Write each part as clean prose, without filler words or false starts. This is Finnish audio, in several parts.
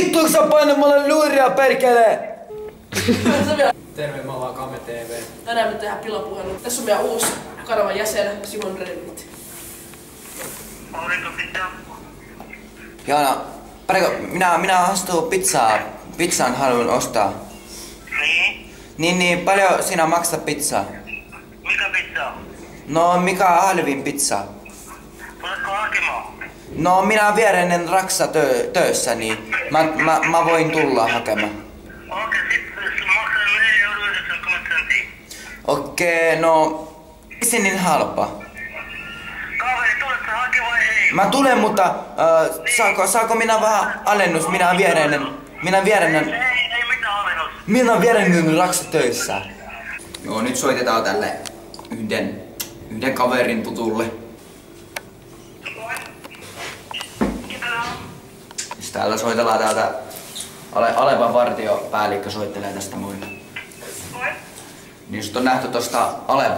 Vittu, kun sä painat mulle luuria, perkele! Terve, mä ollaan Kame TV. Tänään me tehdään pilapuhelu. Tässä on meidän uusi kanavan jäsen, Simon Rennit. Oliko pitää? Joona, minä astun pizzaan haluan ostaa. Niin? Paljon sinä maksat pizzaa? Mikä pizza? No, mikä on halvin pizza? Tuletko hakemaan? No, minä viereinen Raksa töissä, niin mä voin tulla hakemaan. Okei, sit maksaa 4,90 €. Okei, no, se niin halpa. Kaveri, tuletko hakemaan vai ei? Mä tulen, mutta saako minä vähän alennus? Minä viereinen Ei mitään alennus. Minä on viereinen Raksa töissä. Joo, nyt soitetaan tälle yhden kaverin tutulle. Täällä soitellaan täältä Alepan vartiopäällikkö soittelee tästä muille. Niin sut on nähty tosta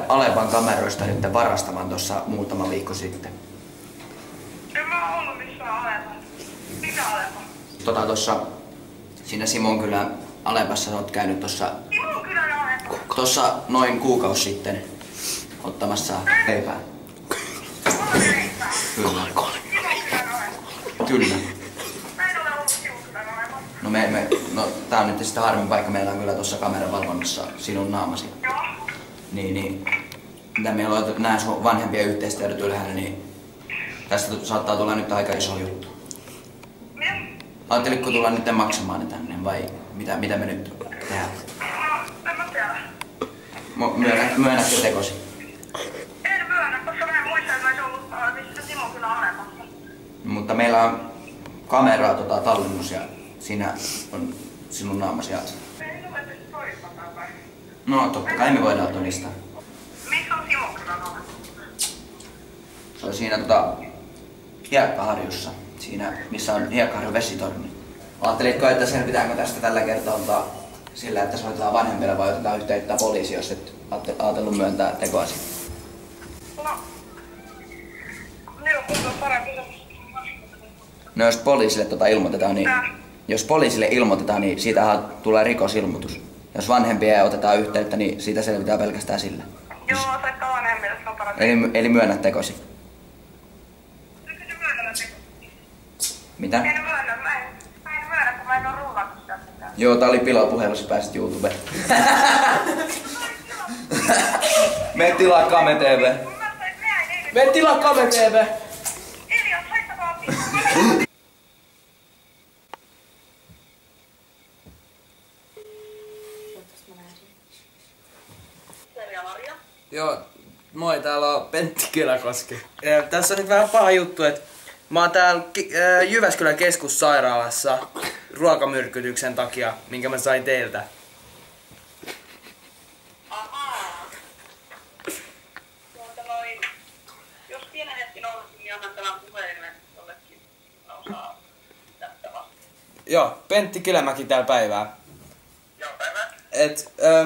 Alepan kameroista nyt varastavan tossa muutama viikko sitten. En mä ollut missään Alepan. Mikä Alepa? Tossa siinä Simonkylän Alepassa oot käynyt Simonkylän Alepa. tossa noin kuukausi sitten ottamassa leipää. Leipää. Kyllä. Simonkylän Alepa. Kyllä. Mä en ole ollut Simonkylän Alepa. No tää on nyt sitä harmin paikka, meillä on kyllä tossa kameran valvonnassa sinun naamasi. Joo. Niin, mitä meillä on nää sun vanhempien yhteistyöt ylhäällä, niin tästä saattaa tulla nyt aika iso juttu. Mitä? Ajattelitko tulla nyt maksamaan ne tänne vai mitä me nyt tehdään? No, en mä tiedä. Myönnätkö tekosi? En myönnä, koska mä en muista, että mä ois ollut missä Simonkylän Alepassa. Mutta meillä on kameraa tallennus ja siinä on sinun naamasi. Ei ole edes todistata vai? No totta kai me voidaan todistaa. Missä on Simonkylän Alepa? Se on siinä Hiekkaharjussa. Siinä missä on Hiekkaharjun vesitorni. Ajattelitko, että selvitäänkö tästä tällä kertaa sillä, että soitetaan vanhemmille vai otetaan yhteyttä poliisi, jos et ajatellut myöntää tekoasi? No. Niin on kuinka parempi se. No jos poliisille ilmoitetaan, niin jos poliisille ilmoitetaan, niin siitä tulee rikosilmoitus. Jos vanhempia otetaan yhteyttä, niin siitä selvitään pelkästään sillä. Joo, soittaa vanhemmille, se on parempi. Eli myönnät tekosi. Eikö se myönnä tekosi? Mitä? Mä en myönnä, kun mä en oo rullannut sitä mitään. Joo, tää oli pilapuhelu, sä pääsit YouTubeen. Mene tilaa Kame TV. Me tilaa Kame TV. Elias, haistakaa appi. Terja Maria. Joo, moi, täällä on Pentti Kyläkoski. Tässä on nyt vähän paha juttu, että mä oon täällä Jyväskylän keskussairaalassa ruokamyrkytyksen takia, minkä mä sain teiltä. Ahaa. Jos pienen hetki nousisi, niin annan tämän puhelimen jollekin osaa tästä vasta. Joo, Pentti Kylämäki täällä päivää. Joo, päivä.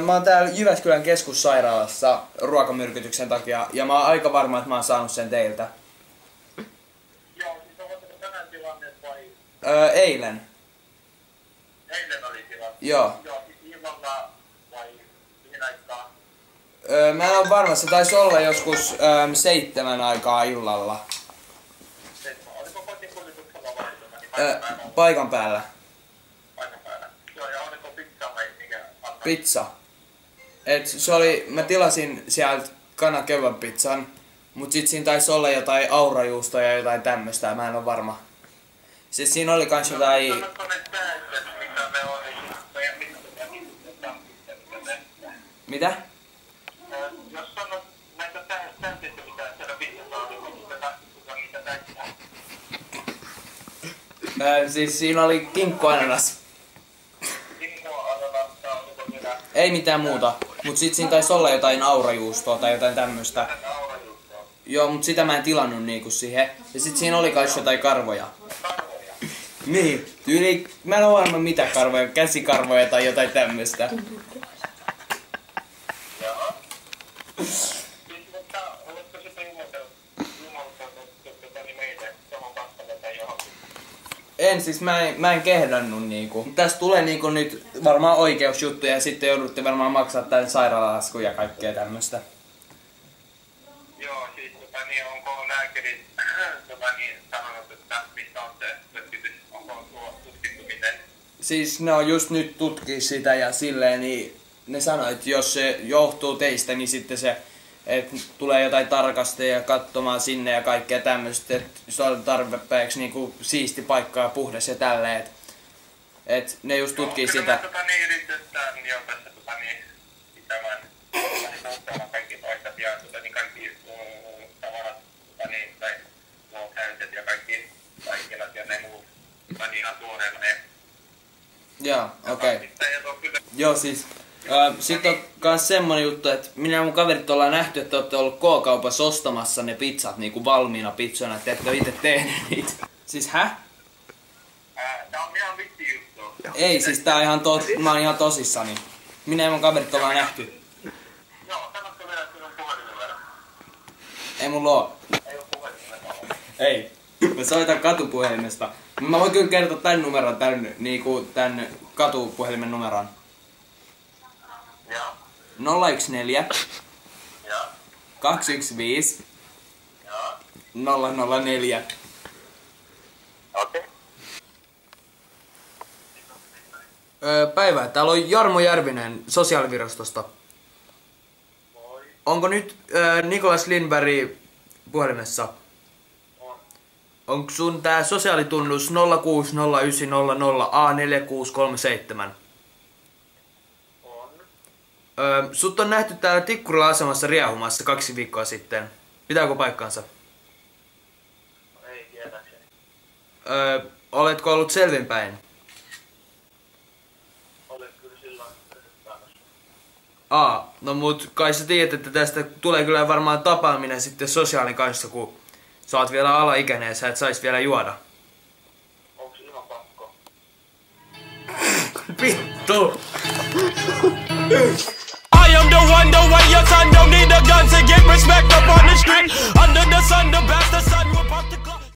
Mä oon täällä Jyväskylän keskussairaalassa ruokamyrkytyksen takia ja mä oon aika varma, että mä oon saanut sen teiltä. Joo, siis oletteko tänään tilanneet vai? Eilen. Eilen oli tilanne. Joo. Joo, siis illalla vai mihin aikaan? Mä en oo varma, se taisi olla joskus 7 aikaa illalla. Oliko kotikuljetuksella vai Paikan päällä. paikan päällä? Joo, ja oliko pizza vai mikä? Pizza. Se oli, mä tilasin sieltä kana-kebab-pizzan, mut sit siinä taisi olla jotain aurajuustoa ja jotain tämmöstä, mä en oo varma. Siis siinä oli kans jotain... Sanotko ne täyset, mitä me oli? Mitä? Jos sanot näitä täyset, mitä siellä pizzassa oli, mistä tarkoittaa niitä täysiä? Siis siinä oli kinkkuananas. Kinkkuananasta, oliko vielä Ei mitään muuta, mut sit siinä taisi olla jotain aurajuustoa tai jotain tämmöstä. aurajuustoa? Joo, mut sitä mä en tilannut niinku siihen. Ja sit siinä oli kans jotain karvoja. Karvoja. Niin, mä en oo varma mitä karvoja, käsikarvoja tai jotain tämmöstä. Jaha. Siis, mutta oletko sitten ilmoittanut meille tuohon kastalle tai johonkin? siis mä en kehdannut niinku. Tästä tulee niinku nyt varmaan oikeusjuttu ja sitten joudutte varmaan maksaa tän sairaalalasku ja kaikkea tämmöstä. Joo, siis onko lääkärit sanonut, että missä on se lökkitys? Onko tuo tutkittu miten? Siis ne on just nyt tutkii sitä ja silleen, niin ne sanoi, että jos se johtuu teistä, niin sitten se, että tulee jotain tarkastajia katsomaan sinne ja kaikkea tämmöistä, että se on tarpeeksi niinku siisti paikka ja puhdas ja tälleen, et ne just tutkii sitä. Kyllä me yritetään jo tässä pitämään kaikki paikat ja kaikki tavarat tai nuo käytet ja kaikki kaikkilat ja ne muut ihan tuoreella ne. Joo, okei. Joo, siis sitten on kans semmonen juttu, että minä ja mun kaverit ollaan nähty, että olette ollut K-kaupassa ostamassa ne pizzat niinku valmiina pizzoina, että ette ole itse tehneet niitä. Siis Tää on ihan vitsi juttu. Ei, siis tää on mä oon ihan tosissani. Minä ja mun kaverit ollaan nähty. Joo, sanotko vielä, että on puhelinnumero? Ei mulla oo. Ei oo puhelinnumero. Ei. Mä soitan katupuhelimesta. Mä voin kyllä kertoa tän numeron, tän katupuhelimen numeron. Joo. 014 Joo. 215 Joo. 004. Okei. Päivää. Täällä on Jarmo Järvinen sosiaalivirastosta. Moi. Onko nyt Nikolas Lindberg puhelimessa? On. Onko sun tää sosiaalitunnus 060900 A4637? On. Sut on nähty täällä Tikkurila asemassa riehumassa 2 viikkoa sitten. Pitääkö paikkansa? Ei tietääkseni. Oletko ollut selvinpäin? Olen kyllä silloin päivässä. No mut kai sä tiedät, että tästä tulee kyllä varmaan tapaaminen sitten sosiaalin kanssa, kun sä oot vielä alaikäinen ja sä et sais vielä juoda. Onks ilman pakko? Vittu! I am the way your son don't need a gun to get respect up on the street. Under the sun, the best the sun will pop the